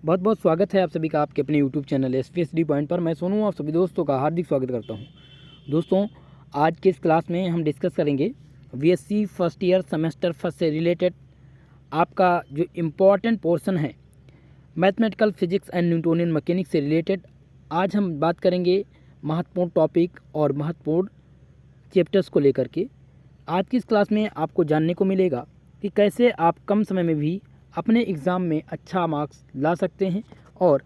बहुत बहुत स्वागत है आप सभी का आपके अपने YouTube चैनल एसपीएसडी पॉइंट पर। मैं सोनू आप सभी दोस्तों का हार्दिक स्वागत करता हूं। दोस्तों, आज के इस क्लास में हम डिस्कस करेंगे BSc first year semester first से रिलेटेड आपका जो इम्पॉर्टेंट पोर्शन है mathematical physics and Newtonian mechanics से रिलेटेड। आज हम बात करेंगे महत्वपूर्ण टॉपिक और महत्वपूर्ण चैप्टर्स को लेकर के। आज की इस क्लास में आपको जानने को मिलेगा कि कैसे आप कम समय में भी अपने एग्ज़ाम में अच्छा मार्क्स ला सकते हैं, और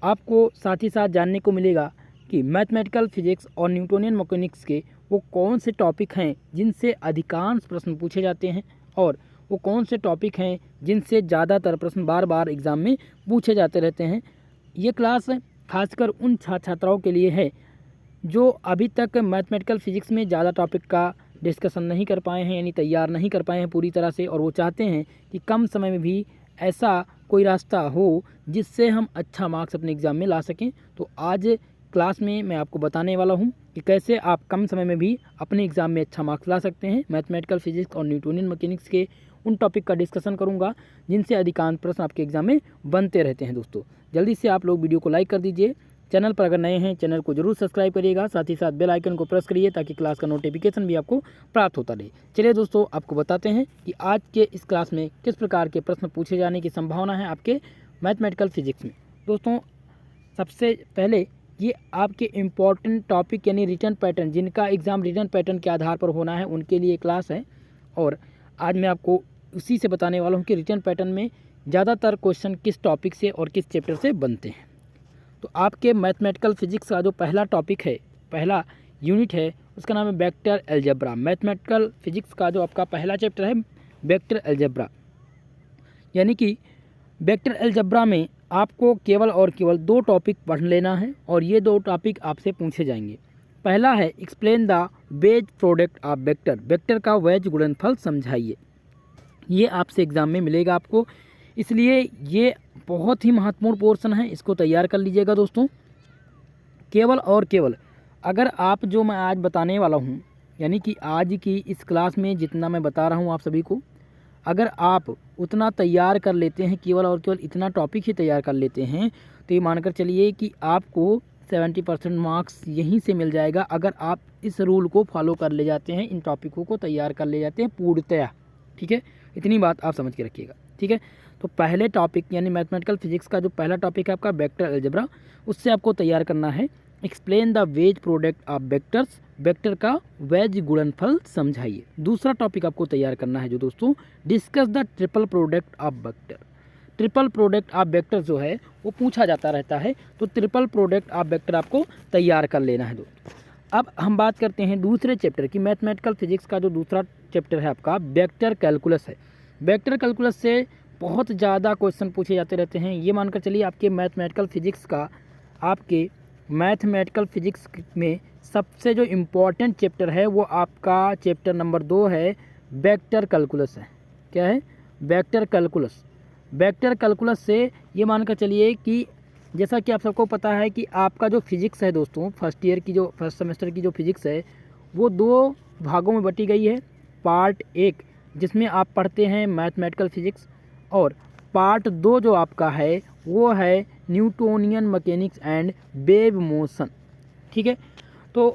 आपको साथ ही साथ जानने को मिलेगा कि मैथमेटिकल फिजिक्स और न्यूटोनियन मैकेनिक्स के वो कौन से टॉपिक हैं जिनसे अधिकांश प्रश्न पूछे जाते हैं, और वो कौन से टॉपिक हैं जिनसे ज़्यादातर प्रश्न बार बार एग्ज़ाम में पूछे जाते रहते हैं। ये क्लास खासकर उन छात्राओं के लिए है जो अभी तक मैथमेटिकल फिजिक्स में ज़्यादा टॉपिक का डिस्कशन नहीं कर पाए हैं, यानी तैयार नहीं कर पाए हैं पूरी तरह से, और वो चाहते हैं कि कम समय में भी ऐसा कोई रास्ता हो जिससे हम अच्छा मार्क्स अपने एग्ज़ाम में ला सकें। तो आज क्लास में मैं आपको बताने वाला हूं कि कैसे आप कम समय में भी अपने एग्ज़ाम में अच्छा मार्क्स ला सकते हैं। मैथमेटिकल फिजिक्स और न्यूटोनियन मैकेनिक्स के उन टॉपिक का डिस्कशन करूँगा जिनसे अधिकांश प्रश्न आपके एग्ज़ाम में बनते रहते हैं। दोस्तों, जल्दी से आप लोग वीडियो को लाइक कर दीजिए। चैनल पर अगर नए हैं चैनल को जरूर सब्सक्राइब करिएगा, साथ ही साथ बेल आइकन को प्रेस करिए ताकि क्लास का नोटिफिकेशन भी आपको प्राप्त होता रहे। चलिए दोस्तों, आपको बताते हैं कि आज के इस क्लास में किस प्रकार के प्रश्न पूछे जाने की संभावना है आपके मैथमेटिकल फिजिक्स में। दोस्तों, सबसे पहले ये आपके इम्पॉर्टेंट टॉपिक यानी रिटर्न पैटर्न, जिनका एग्ज़ाम रिटर्न पैटर्न के आधार पर होना है, उनके लिए क्लास है। और आज मैं आपको उसी से बताने वाला हूँ कि रिटर्न पैटर्न में ज़्यादातर क्वेश्चन किस टॉपिक से और किस चैप्टर से बनते हैं। तो आपके मैथमेटिकल फिजिक्स का जो पहला टॉपिक है, पहला यूनिट है, उसका नाम है वेक्टर अलजेब्रा। मैथमेटिकल फिजिक्स का जो आपका पहला चैप्टर है वेक्टर अलजेब्रा, यानी कि वेक्टर अलजेब्रा में आपको केवल और केवल दो टॉपिक पढ़ लेना है, और ये दो टॉपिक आपसे पूछे जाएंगे। पहला है explain the ways product of vector, vector का वैज गुणनफल समझाइए। ये आपसे एग्ज़ाम में मिलेगा आपको, इसलिए ये बहुत ही महत्वपूर्ण पोर्शन है, इसको तैयार कर लीजिएगा दोस्तों। केवल और केवल अगर आप जो मैं आज बताने वाला हूँ, यानी कि आज की इस क्लास में जितना मैं बता रहा हूँ आप सभी को, अगर आप उतना तैयार कर लेते हैं, केवल और केवल इतना टॉपिक ही तैयार कर लेते हैं, तो ये मानकर चलिए कि आपको 70% मार्क्स यहीं से मिल जाएगा, अगर आप इस रूल को फॉलो कर ले जाते हैं, इन टॉपिकों को तैयार कर ले जाते हैं पूर्णतया। ठीक है, इतनी बात आप समझ के रखिएगा। ठीक है, तो पहले टॉपिक यानी मैथमेटिकल फिजिक्स का जो पहला टॉपिक है आपका वेक्टर अलजेब्रा, उससे आपको तैयार करना है explain the ways product of vectors, vector का वैज गुणनफल समझाइए। दूसरा टॉपिक आपको तैयार करना है जो दोस्तों discuss the triple product of vector. Triple product of vector जो है वो पूछा जाता रहता है, तो ट्रिपल प्रोडक्ट ऑफ वेक्टर आपको तैयार कर लेना है दोस्तों। अब हम बात करते हैं दूसरे चैप्टर की। मैथमेटिकल फिजिक्स का जो दूसरा चैप्टर है आपका वेक्टर कैलकुलस है। वेक्टर कैलकुलस से बहुत ज़्यादा क्वेश्चन पूछे जाते रहते हैं। ये मानकर चलिए आपके मैथमेटिकल फिजिक्स का, आपके मैथमेटिकल फिजिक्स में सबसे जो इम्पोर्टेंट चैप्टर है वो आपका चैप्टर नंबर 2 है, वेक्टर कैलकुलस है। क्या है? Vector calculus. वेक्टर कैलकुलस से ये मानकर चलिए कि जैसा कि आप सबको पता है कि आपका जो फिजिक्स है दोस्तों, फर्स्ट ईयर की जो फर्स्ट सेमेस्टर की जो फिजिक्स है वो दो भागों में बटी गई है। पार्ट 1 जिसमें आप पढ़ते हैं मैथमेटिकल फिजिक्स, और पार्ट 2 जो आपका है वो है Newtonian mechanics and wave motion. ठीक है, तो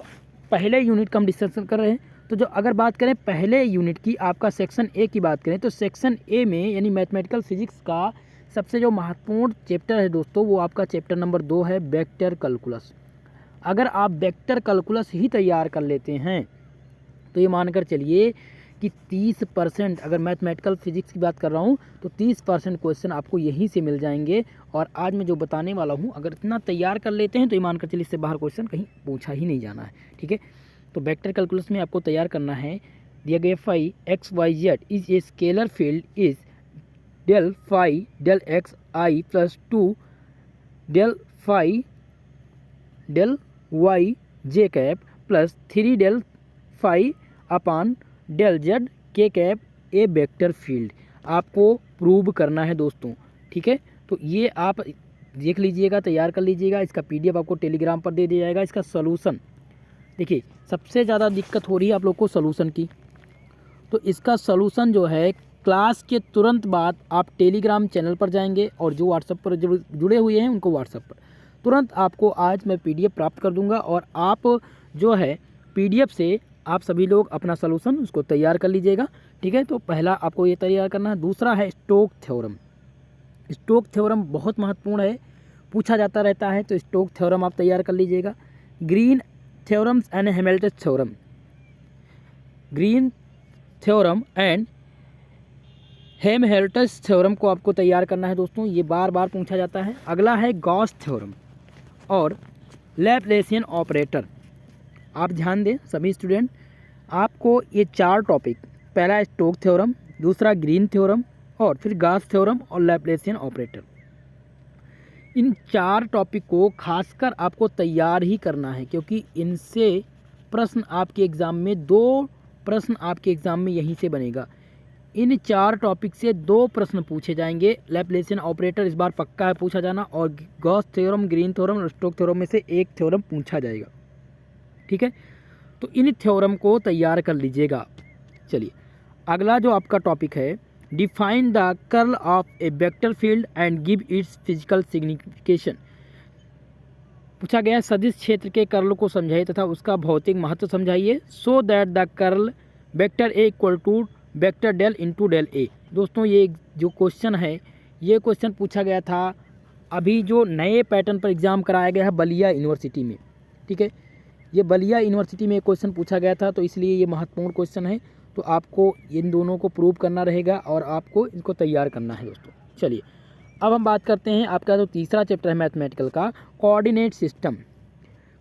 पहले यूनिट का हम डिस्कशन कर रहे हैं। तो जो अगर बात करें पहले यूनिट की, आपका सेक्शन ए की बात करें, तो सेक्शन ए में यानी मैथमेटिकल फिजिक्स का सबसे जो महत्वपूर्ण चैप्टर है दोस्तों वो आपका चैप्टर नंबर 2 है, वेक्टर कैलकुलस। अगर आप वेक्टर कैलकुलस ही तैयार कर लेते हैं तो ये मानकर चलिए कि 30%, अगर मैथमेटिकल फिजिक्स की बात कर रहा हूँ तो 30% क्वेश्चन आपको यहीं से मिल जाएंगे। और आज मैं जो बताने वाला हूँ अगर इतना तैयार कर लेते हैं तो ये मानकर चलिए इससे बाहर क्वेश्चन कहीं पूछा ही नहीं जाना है। ठीक है, तो वेक्टर कैलकुलस में आपको तैयार करना है, दिया गया phi X Y Z is a scalar field is del phi del X I plus 2 del phi del Y J cap plus 3 del phi upon del Z K cap a vector field आपको prove करना है दोस्तों। ठीक है, तो ये आप देख लीजिएगा, तैयार कर लीजिएगा। इसका पीडीएफ आपको टेलीग्राम पर दे दिया जाएगा। इसका सॉल्यूशन देखिए, सबसे ज़्यादा दिक्कत हो रही है आप लोग को सॉल्यूशन की, तो इसका सॉल्यूशन जो है क्लास के तुरंत बाद आप टेलीग्राम चैनल पर जाएंगे और जो व्हाट्सएप पर जुड़े हुए हैं उनको व्हाट्सएप पर तुरंत आपको आज मैं PDF प्राप्त कर दूंगा और आप जो है PDF से आप सभी लोग अपना सलूशन उसको तैयार कर लीजिएगा। ठीक है, तो पहला आपको ये तैयार करना है। दूसरा है स्टोक थ्योरम। स्टोक थ्योरम बहुत महत्वपूर्ण है, पूछा जाता रहता है, तो स्टोक थ्योरम आप तैयार कर लीजिएगा। Green theorems and Hamilton theorem, green theorem and Helmholtz theorem को आपको तैयार करना है दोस्तों, ये बार बार पूछा जाता है। अगला है गॉस थ्योरम और लैप्लेसियन ऑपरेटर। आप ध्यान दें सभी स्टूडेंट, आपको ये 4 टॉपिक, पहला स्टोक थ्योरम, दूसरा ग्रीन थ्योरम और फिर गॉस थ्योरम और लैप्लेसियन ऑपरेटर, इन 4 टॉपिक को खासकर आपको तैयार ही करना है, क्योंकि इनसे प्रश्न आपके एग्ज़ाम में 2 प्रश्न आपके एग्ज़ाम में यहीं से बनेगा। इन 4 टॉपिक से 2 प्रश्न पूछे जाएंगे। लैप्लेसियन ऑपरेटर इस बार पक्का है पूछा जाना, और गॉस थ्योरम, ग्रीन थ्योरम और स्टोक थ्योरम में से एक थ्योरम पूछा जाएगा। ठीक है, तो इन थ्योरम को तैयार कर लीजिएगा। चलिए अगला जो आपका टॉपिक है, define the curl of A vector field and give its physical signification. पूछा गया सदिश क्षेत्र के कर्ल को समझाइए तथा उसका भौतिक महत्व समझाइए। So that the curl vector A equal to vector del into del A. दोस्तों ये जो क्वेश्चन है, ये क्वेश्चन पूछा गया था अभी जो नए पैटर्न पर एग्ज़ाम कराया गया है बलिया यूनिवर्सिटी में। ठीक है, ये बलिया यूनिवर्सिटी में क्वेश्चन पूछा गया था, तो इसलिए ये महत्वपूर्ण क्वेश्चन है। तो आपको इन दोनों को प्रूव करना रहेगा और आपको इनको तैयार करना है दोस्तों। चलिए अब हम बात करते हैं आपका जो तीसरा चैप्टर है मैथमेटिकल का, कोऑर्डिनेट सिस्टम।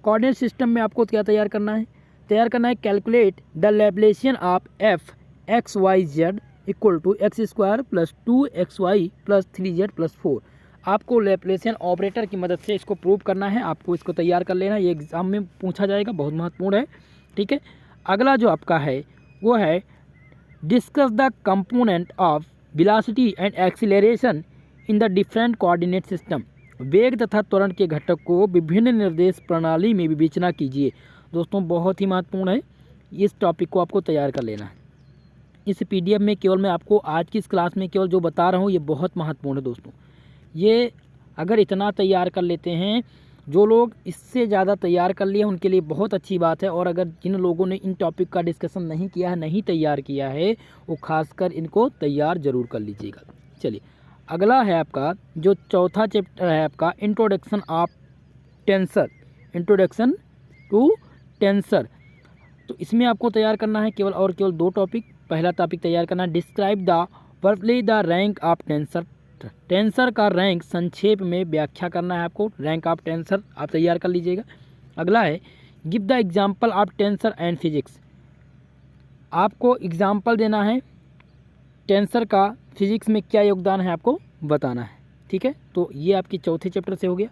कोऑर्डिनेट सिस्टम में आपको क्या तैयार करना है? Calculate the Laplacian of F X Y Z equal to X square plus 2xy plus 3z plus 4। आपको लैप्लेसियन ऑपरेटर की मदद से इसको प्रूव करना है, आपको इसको तैयार कर लेना है, ये एग्जाम में पूछा जाएगा, बहुत महत्वपूर्ण है। ठीक है, अगला जो आपका है वो है discuss the component of velocity and acceleration in the different coordinate system. वेग तथा त्वरण के घटक को विभिन्न निर्देश प्रणाली में विवेचना कीजिए। दोस्तों बहुत ही महत्वपूर्ण है, इस टॉपिक को आपको तैयार कर लेना है। इस PDF में केवल मैं आपको आज की इस क्लास में केवल जो बता रहा हूँ ये बहुत महत्वपूर्ण है दोस्तों। ये अगर इतना तैयार कर लेते हैं, जो लोग इससे ज़्यादा तैयार कर लिए उनके लिए बहुत अच्छी बात है, और अगर जिन लोगों ने इन टॉपिक का डिस्कशन नहीं किया है, नहीं तैयार किया है, वो खासकर इनको तैयार ज़रूर कर लीजिएगा। चलिए अगला है आपका जो चौथा चैप्टर है आपका introduction of tensor, introduction to tensor. तो इसमें आपको तैयार करना है केवल 2 टॉपिक। पहला टॉपिक तैयार करना है describe the verbally the rank of tensor. Tensor का रैंक संक्षेप में व्याख्या करना है आपको, रैंक ऑफ टेंसर आप तैयार कर लीजिएगा। अगला है give the example of tensor and physics. आपको एग्जाम्पल देना है टेंसर का, फिजिक्स में क्या योगदान है आपको बताना है। ठीक है, तो ये आपकी चौथे चैप्टर से हो गया।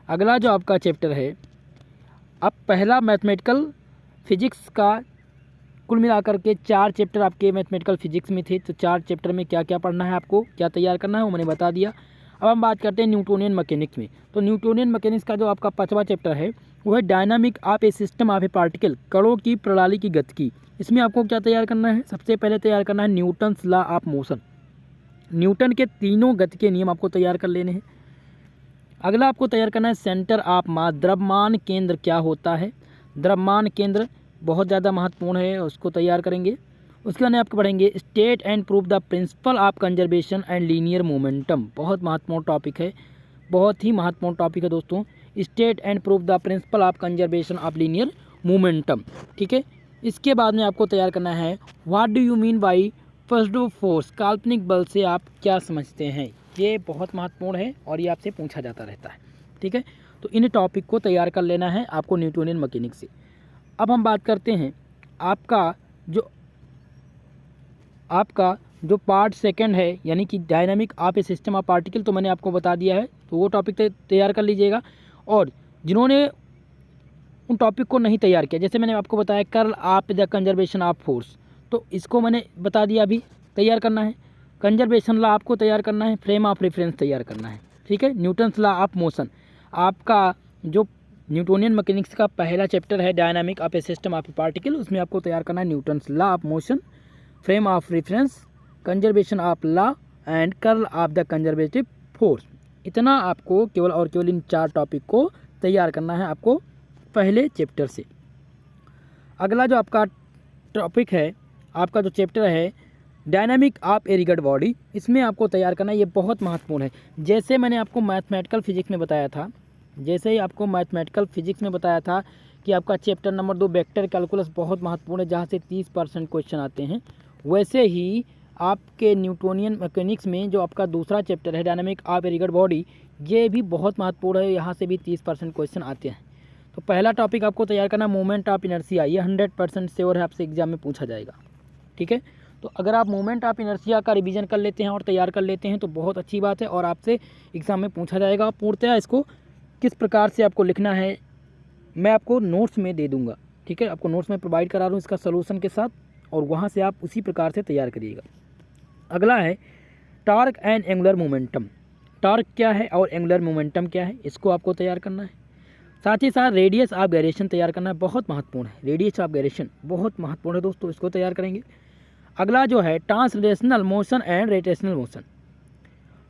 अगला जो आपका चैप्टर है, अब पहला मैथमेटिकल फिजिक्स का कुल मिलाकर के 4 चैप्टर आपके मैथमेटिकल फिजिक्स में थे, तो 4 चैप्टर में क्या क्या पढ़ना है, आपको क्या तैयार करना है वो मैंने बता दिया। अब हम बात करते हैं न्यूटोनियन मैकेनिक्स में। तो न्यूटोनियन मैकेनिक्स का जो आपका 5वां चैप्टर है वो है dynamic of A system of A particle, कणों की प्रणाली की गतिकी। इसमें आपको क्या तैयार करना है? सबसे पहले तैयार करना है Newton's law of motion. Newton के तीनों गति के नियम आपको तैयार कर लेने हैं। अगला आपको तैयार करना है सेंटर ऑफ मास, द्रव्यमान केंद्र क्या होता है। द्रव्यमान केंद्र बहुत ज़्यादा महत्वपूर्ण है, उसको तैयार करेंगे। उसके बाद आपको पढ़ेंगे state and prove the principle of conservation and linear momentum. बहुत महत्वपूर्ण टॉपिक है, बहुत ही महत्वपूर्ण टॉपिक है दोस्तों, state and prove the principle of conservation of linear momentum. ठीक है, इसके बाद में आपको तैयार करना है what do you mean by first force, काल्पनिक बल से आप क्या समझते हैं। ये बहुत महत्वपूर्ण है और ये आपसे पूछा जाता रहता है। ठीक है, तो इन टॉपिक को तैयार कर लेना है आपको न्यूटोनियन मैकेनिक्स से। अब हम बात करते हैं आपका जो पार्ट सेकंड है, यानी कि dynamic of A system of particle, तो मैंने आपको बता दिया है, तो वो टॉपिक तैयार कर लीजिएगा। और जिन्होंने उन टॉपिक को नहीं तैयार किया, जैसे मैंने आपको बताया curl of the conservation of force, तो इसको मैंने बता दिया, अभी तैयार करना है। कंजर्वेशन लॉ आपको तैयार करना है, फ्रेम ऑफ रेफरेंस तैयार करना है। ठीक है, न्यूटन्स लॉ ऑफ मोशन, आपका जो न्यूटोनियन मैकेनिक्स का पहला चैप्टर है dynamic of A system of A particle, उसमें आपको तैयार करना है Newton's law of motion, frame of reference conservation of law and curl of the conservative force. इतना आपको केवल और केवल इन 4 टॉपिक को तैयार करना है आपको पहले चैप्टर से। अगला जो आपका टॉपिक है, आपका जो चैप्टर है डायनामिक ऑफ ए रिगड बॉडी, इसमें आपको तैयार करना है, ये बहुत महत्वपूर्ण है। जैसे मैंने आपको मैथमेटिकल फिजिक्स में बताया था, जैसे ही आपको मैथमेटिकल फिजिक्स में बताया था कि आपका चैप्टर नंबर 2 वेक्टर कैलकुलस बहुत महत्वपूर्ण है, जहाँ से 30% क्वेश्चन आते हैं, वैसे ही आपके न्यूटोनियन मैकेनिक्स में जो आपका दूसरा चैप्टर है डायनामिक ऑफ ए रिगड बॉडी, ये भी बहुत महत्वपूर्ण है, यहाँ से भी 30% क्वेश्चन आते हैं। तो पहला टॉपिक आपको तैयार करना मोमेंट ऑफ इनर्शिया, ये 100% श्योर है आपसे एग्जाम में पूछा जाएगा। ठीक है, तो अगर आप मोमेंट ऑफ इनर्शिया का रिवीजन कर लेते हैं और तैयार कर लेते हैं तो बहुत अच्छी बात है, और आपसे एग्जाम में पूछा जाएगा। पूर्णतः इसको किस प्रकार से आपको लिखना है मैं आपको नोट्स में दे दूंगा। ठीक है, आपको नोट्स में प्रोवाइड करा दूँ इसका सलूशन के साथ, और वहाँ से आप उसी प्रकार से तैयार करिएगा। अगला है torque and angular momentum. Torque क्या है और एंगुलर मोमेंटम क्या है, इसको आपको तैयार करना है। साथ ही साथ रेडियस ऑफ गायरेशन तैयार करना है, बहुत महत्वपूर्ण है। रेडियस ऑफ गायरेशन बहुत महत्वपूर्ण है दोस्तों, इसको तैयार करेंगे। अगला जो है translational motion and rotational motion,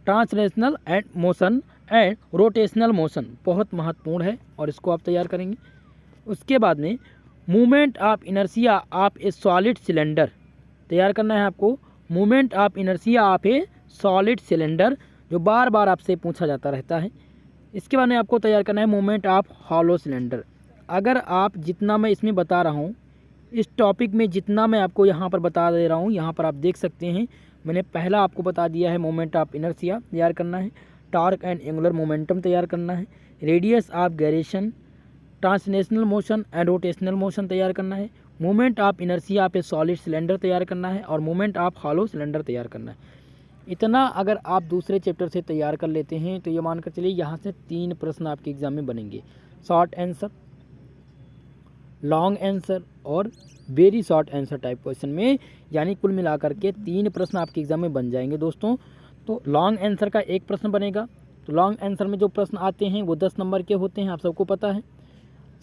translational and motion and rotational motion बहुत महत्वपूर्ण है, और इसको आप तैयार करेंगे। उसके बाद में movement of inertia of A solid cylinder तैयार करना है आपको। Movement of inertia of A solid cylinder, जो बार बार आपसे पूछा जाता रहता है। इसके बाद में आपको तैयार करना है मूवमेंट ऑफ हॉलो सिलेंडर। अगर आप जितना मैं इसमें बता रहा हूँ, इस टॉपिक में जितना मैं आपको यहाँ पर बता दे रहा हूँ, यहाँ पर आप देख सकते हैं मैंने पहला आपको बता दिया है मोमेंट ऑफ इनर्शिया तैयार करना है, टॉर्क एंड एंगुलर मोमेंटम तैयार करना है, radius of gyration, translational motion and rotational motion तैयार करना है, movement of inertia of A solid cylinder तैयार करना है, और मूवमेंट ऑफ हॉलो सिलेंडर तैयार करना है। इतना अगर आप दूसरे चैप्टर से तैयार कर लेते हैं तो ये मानकर चलिए यहाँ से 3 प्रश्न आपके एग्जाम में बनेंगे, शॉर्ट आंसर, लॉन्ग आंसर और very short answer type question में, यानी कुल मिलाकर के 3 प्रश्न आपके एग्जाम में बन जाएंगे दोस्तों। तो लॉन्ग आंसर का 1 प्रश्न बनेगा। तो लॉन्ग आंसर में जो प्रश्न आते हैं वो 10 नंबर के होते हैं, आप सबको पता है।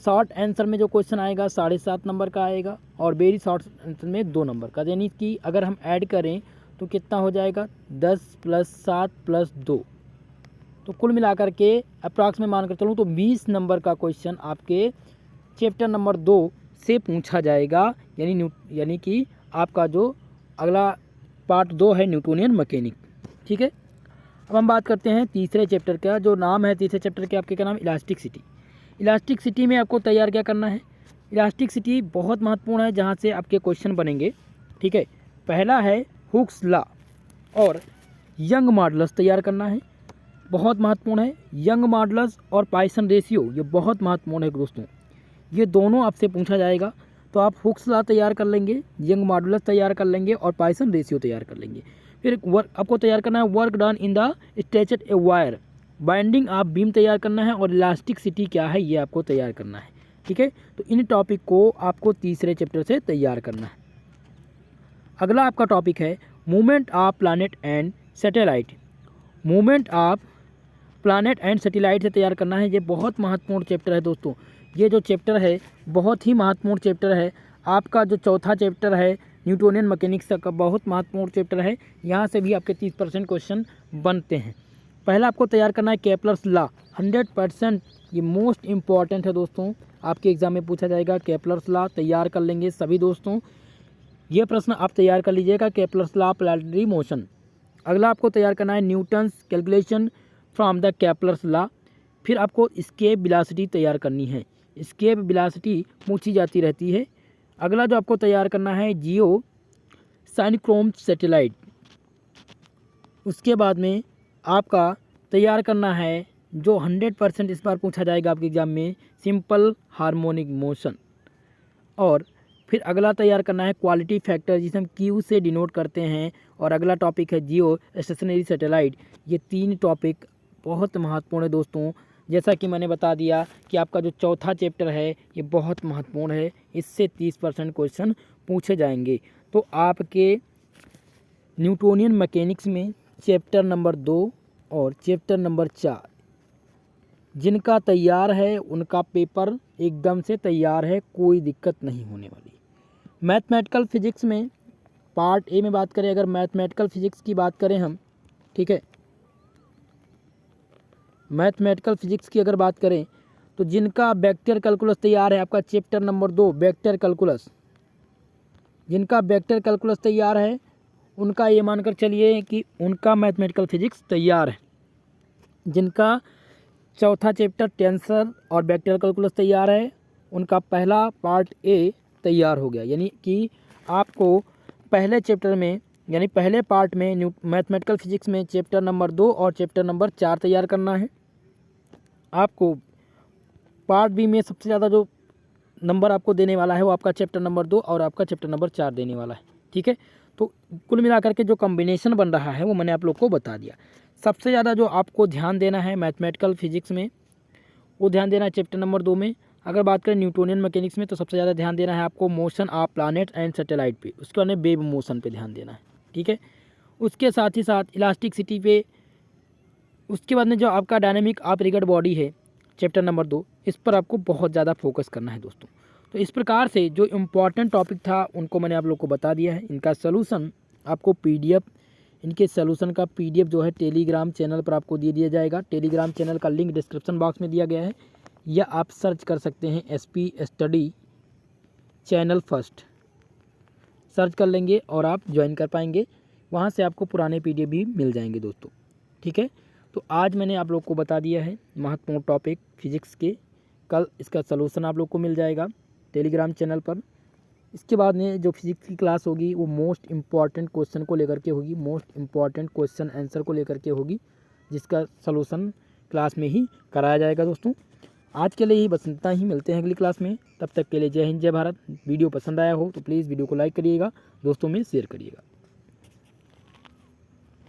शॉर्ट आंसर में जो क्वेश्चन आएगा 7.5 नंबर का आएगा, और वेरी शॉर्ट आंसर में 2 नंबर का, यानी कि अगर हम ऐड करें तो कितना हो जाएगा 10 + 7 + 2, तो कुल मिलाकर के अप्रॉक्स में मानकर चलूँ तो 20 नंबर का क्वेश्चन आपके चैप्टर नंबर 2 से पूछा जाएगा, यानी कि आपका जो अगला पार्ट 2 है न्यूटोनियन मैकेनिक। ठीक है, अब हम बात करते हैं तीसरे चैप्टर का, जो नाम है तीसरे चैप्टर के आपके क्या नाम, इलास्टिसिटी। इलास्टिसिटी में आपको तैयार क्या करना है, इलास्टिसिटी बहुत महत्वपूर्ण है, जहाँ से आपके क्वेश्चन बनेंगे। ठीक है, पहला है हुक्स लॉ और यंग मॉडुलस तैयार करना है, बहुत महत्वपूर्ण है। यंग मॉडुलस और पॉइसन रेशियो, ये बहुत महत्वपूर्ण है दोस्तों, ये दोनों आपसे पूछा जाएगा। तो आप हुक्स लॉ तैयार कर लेंगे, यंग मॉडुलस तैयार कर लेंगे, और पॉइसन रेशियो तैयार कर लेंगे। फिर आपको तैयार करना है work done in the stretched a wire, binding of beam तैयार करना है, और इलास्टिसिटी क्या है ये आपको तैयार करना है। ठीक है, तो इन टॉपिक को आपको तीसरे चैप्टर से तैयार करना है। अगला आपका टॉपिक है movement of planet and satellite. Movement of planet and satellite से तैयार करना है, ये बहुत महत्वपूर्ण चैप्टर है दोस्तों। ये जो चैप्टर है बहुत ही महत्वपूर्ण चैप्टर है। आपका जो चौथा चैप्टर है न्यूटोनियन मैकेनिक्स का, बहुत महत्वपूर्ण चैप्टर है, यहाँ से भी आपके 30% क्वेश्चन बनते हैं। पहला आपको तैयार करना है केपलर्स लॉ, 100% ये मोस्ट इम्पॉर्टेंट है दोस्तों, आपके एग्जाम में पूछा जाएगा। केपलर्स लॉ तैयार कर लेंगे सभी दोस्तों, ये प्रश्न आप तैयार कर लीजिएगा, केपलर्स लॉ प्लैनेटरी मोशन। अगला आपको तैयार करना है Newton's calculation from the Kepler's law. फिर आपको एस्केप वेलोसिटी तैयार करनी है, एस्केप वेलोसिटी पूछी जाती रहती है। अगला जो आपको तैयार करना है जियो साइनक्रोम सैटेलाइट। उसके बाद में आपका तैयार करना है जो 100% इस बार पूछा जाएगा आपके एग्जाम में, सिंपल हार्मोनिक मोशन। और फिर अगला तैयार करना है क्वालिटी फैक्टर, जिसे हम क्यू से डिनोट करते हैं। और अगला टॉपिक है जियो स्टेशनरी सैटेलाइट। ये 3 टॉपिक बहुत महत्वपूर्ण है दोस्तों। जैसा कि मैंने बता दिया कि आपका जो चौथा चैप्टर है ये बहुत महत्वपूर्ण है, इससे 30% क्वेश्चन पूछे जाएंगे। तो आपके न्यूटोनियन मैकेनिक्स में चैप्टर नंबर 2 और चैप्टर नंबर 4 जिनका तैयार है उनका पेपर एकदम से तैयार है, कोई दिक्कत नहीं होने वाली। मैथमेटिकल फिजिक्स में पार्ट ए में बात करें, अगर मैथमेटिकल फिजिक्स की बात करें हम, ठीक है, मैथमेटिकल फिजिक्स की अगर बात करें तो जिनका वेक्टर कैलकुलस तैयार है, आपका चैप्टर नंबर 2 वेक्टर कैलकुलस, जिनका वेक्टर कैलकुलस तैयार है उनका ये मानकर चलिए कि उनका मैथमेटिकल फिजिक्स तैयार है। जिनका चौथा चैप्टर टेंसर और वेक्टर कैलकुलस तैयार है उनका पहला पार्ट ए तैयार हो गया। यानी कि आपको पहले चैप्टर में, यानी पहले पार्ट में मैथमेटिकल फिजिक्स में चैप्टर नंबर 2 और चैप्टर नंबर 4 तैयार करना है। आपको पार्ट बी में सबसे ज़्यादा जो नंबर आपको देने वाला है वो आपका चैप्टर नंबर 2 और आपका चैप्टर नंबर 4 देने वाला है, ठीक है। तो कुल मिलाकर के जो कॉम्बिनेशन बन रहा है वो मैंने आप लोग को बता दिया। सबसे ज़्यादा जो आपको ध्यान देना है मैथमेटिकल फिजिक्स में वो ध्यान देना है चैप्टर नंबर 2 में। अगर बात करें न्यूटोनियन मैकेनिक्स में तो सबसे ज़्यादा ध्यान देना है आपको motion of planet and satellite पे, उसके बाद में वेव मोशन पे ध्यान देना है, ठीक है। उसके साथ ही साथ इलास्टिसिटी पे, उसके बाद में जो आपका डायनामिक ऑफ रिजिड बॉडी है चैप्टर नंबर 2, इस पर आपको बहुत ज़्यादा फोकस करना है दोस्तों। तो इस प्रकार से जो इम्पॉर्टेंट टॉपिक था उनको मैंने आप लोग को बता दिया है। इनका सलूशन आपको पीडीएफ, इनके सलूशन का पीडीएफ जो है टेलीग्राम चैनल पर आपको दे दिया जाएगा। टेलीग्राम चैनल का लिंक डिस्क्रिप्शन बॉक्स में दिया गया है, या आप सर्च कर सकते हैं SP study channel first, search कर लेंगे और आप ज्वाइन कर पाएंगे। वहाँ से आपको पुराने पीडीएफ भी मिल जाएंगे दोस्तों, ठीक है। तो आज मैंने आप लोग को बता दिया है महत्वपूर्ण टॉपिक फिजिक्स के। कल इसका सलूशन आप लोग को मिल जाएगा टेलीग्राम चैनल पर। इसके बाद में जो फिजिक्स की क्लास होगी वो मोस्ट इम्पॉर्टेंट क्वेश्चन को लेकर के होगी, मोस्ट इम्पॉर्टेंट क्वेश्चन आंसर को लेकर के होगी, जिसका सलूशन क्लास में ही कराया जाएगा दोस्तों। आज के लिए ही बस इतना ही, मिलते हैं अगली क्लास में। तब तक के लिए जय हिंद जय भारत। वीडियो पसंद आया हो तो प्लीज़ वीडियो को लाइक करिएगा, दोस्तों में शेयर करिएगा।